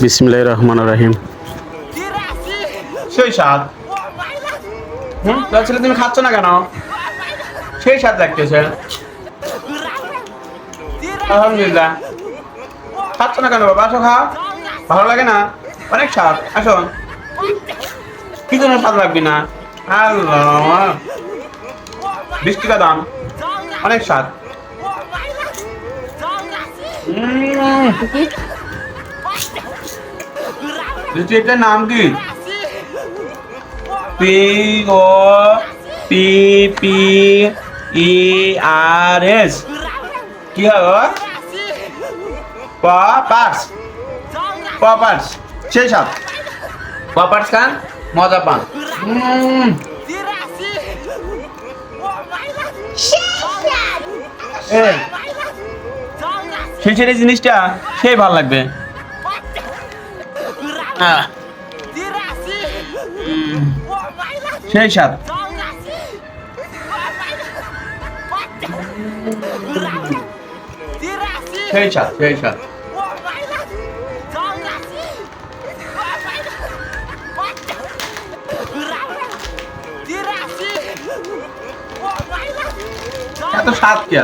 বিসমিল্লাহির রহমানির রহিম। সেই স্বাদ। তোর ছেলে তুমি খাচ্ছ না কেন? সেই স্বাদ লাগতেছে। আলহামদুলিল্লাহ। খাচ্ছ না কেন বাবা? আসো খাও। ভালো লাগে না? অনেক স্বাদ। আসো। কি জন্য স্বাদ লাগবে না? আল্লাহ, বৃষ্টি বাদাম অনেক স্বাদ। এটার নাম কি? P O P P E R S. কি হবে? পপার্স। পপার্স সেই সাথ। পপার্স খান, মজা পান। সেই সেই জিনিসটা সেই ভালো লাগবে। সেই সাথ। সেই সাথ, সেই সাথ। এত স্বাদ কে?